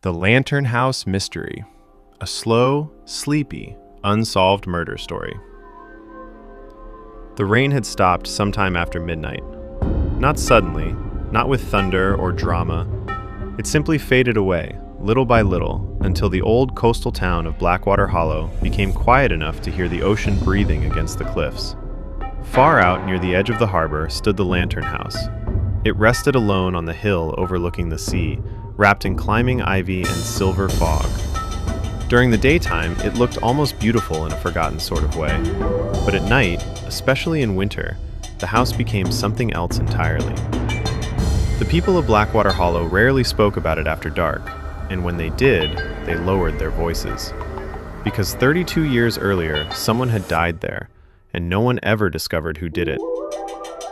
The Lantern House Mystery, a slow, sleepy, unsolved murder story. The rain had stopped sometime after midnight. Not suddenly, not with thunder or drama. It simply faded away, little by little, until the old coastal town of Blackwater Hollow became quiet enough to hear the ocean breathing against the cliffs. Far out near the edge of the harbor stood the Lantern House. It rested alone on the hill overlooking the sea, wrapped in climbing ivy and silver fog. During the daytime, it looked almost beautiful in a forgotten sort of way. But at night, especially in winter, the house became something else entirely. The people of Blackwater Hollow rarely spoke about it after dark, and when they did, they lowered their voices. Because 32 years earlier, someone had died there, and no one ever discovered who did it.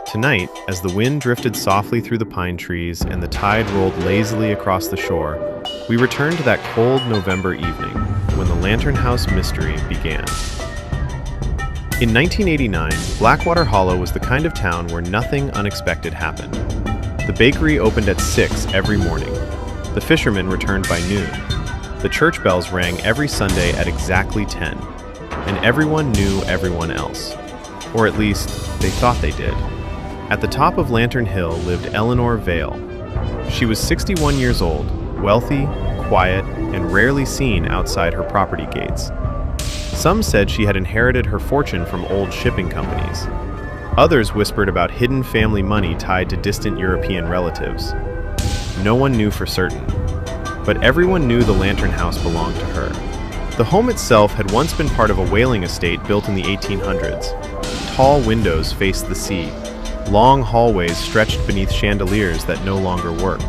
Tonight, as the wind drifted softly through the pine trees and the tide rolled lazily across the shore, we returned to that cold November evening when the Lantern House mystery began. In 1989, Blackwater Hollow was the kind of town where nothing unexpected happened. The bakery opened at 6 every morning. The fishermen returned by noon. The church bells rang every Sunday at exactly 10, and everyone knew everyone else. Or at least, they thought they did. At the top of Lantern Hill lived Eleanor Vale. She was 61 years old, wealthy, quiet, and rarely seen outside her property gates. Some said she had inherited her fortune from old shipping companies. Others whispered about hidden family money tied to distant European relatives. No one knew for certain, but everyone knew the Lantern House belonged to her. The home itself had once been part of a whaling estate built in the 1800s. Tall windows faced the sea. Long hallways stretched beneath chandeliers that no longer worked.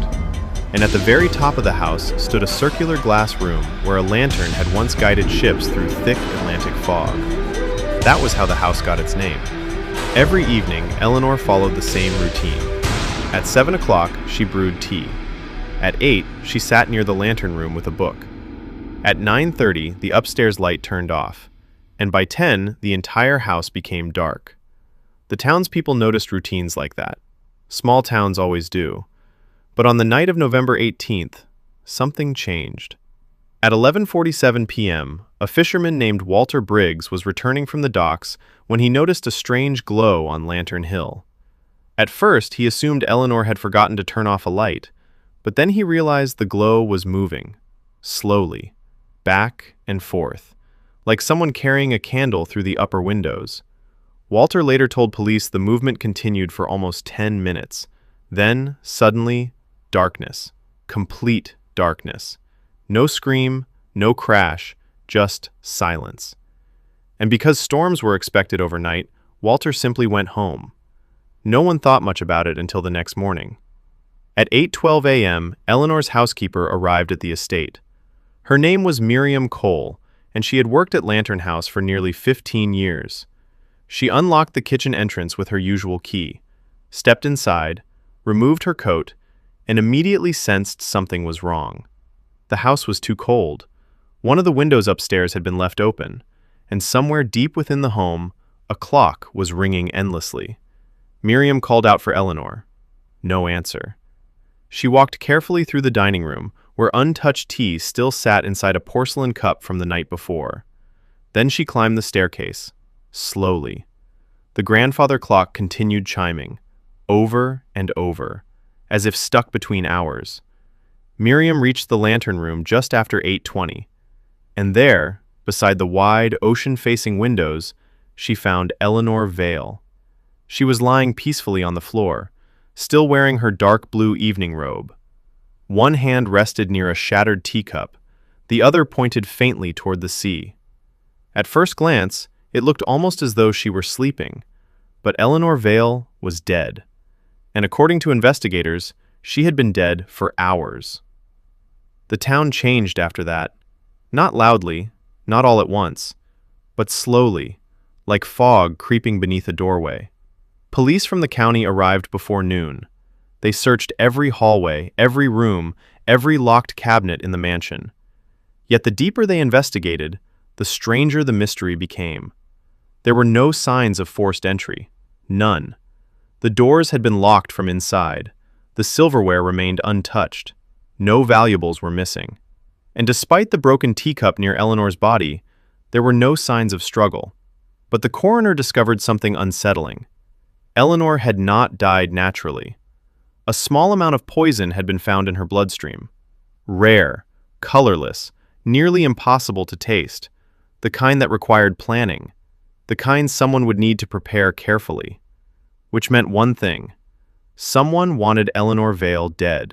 And at the very top of the house stood a circular glass room where a lantern had once guided ships through thick Atlantic fog. That was how the house got its name. Every evening, Eleanor followed the same routine. At 7 o'clock, she brewed tea. At 8, she sat near the lantern room with a book. At 9:30, the upstairs light turned off. And by 10, the entire house became dark. The townspeople noticed routines like that. Small towns always do. But on the night of November 18th, something changed. At 11:47 p.m., a fisherman named Walter Briggs was returning from the docks when he noticed a strange glow on Lantern Hill. At first, he assumed Eleanor had forgotten to turn off a light, but then he realized the glow was moving, slowly, back and forth, like someone carrying a candle through the upper windows. Walter later told police the movement continued for almost 10 minutes. Then, suddenly, darkness. Complete darkness. No scream, no crash, just silence. And because storms were expected overnight, Walter simply went home. No one thought much about it until the next morning. At 8:12 a.m., Eleanor's housekeeper arrived at the estate. Her name was Miriam Cole, and she had worked at Lantern House for nearly 15 years. She unlocked the kitchen entrance with her usual key, stepped inside, removed her coat, and immediately sensed something was wrong. The house was too cold. One of the windows upstairs had been left open, and somewhere deep within the home, a clock was ringing endlessly. Miriam called out for Eleanor. No answer. She walked carefully through the dining room, where untouched tea still sat inside a porcelain cup from the night before. Then she climbed the staircase. Slowly. The grandfather clock continued chiming, over and over, as if stuck between hours. Miriam reached the lantern room just after 8:20, and there, beside the wide, ocean-facing windows, she found Eleanor Vale. She was lying peacefully on the floor, still wearing her dark blue evening robe. One hand rested near a shattered teacup, the other pointed faintly toward the sea. At first glance, it looked almost as though she were sleeping, but Eleanor Vale was dead. And according to investigators, she had been dead for hours. The town changed after that. Not loudly, not all at once, but slowly, like fog creeping beneath a doorway. Police from the county arrived before noon. They searched every hallway, every room, every locked cabinet in the mansion. Yet the deeper they investigated, the stranger the mystery became. There were no signs of forced entry. None. The doors had been locked from inside. The silverware remained untouched. No valuables were missing. And despite the broken teacup near Eleanor's body, there were no signs of struggle. But the coroner discovered something unsettling. Eleanor had not died naturally. A small amount of poison had been found in her bloodstream. Rare, colorless, nearly impossible to taste, the kind that required planning, the kind someone would need to prepare carefully. Which meant one thing: someone wanted Eleanor Vale dead.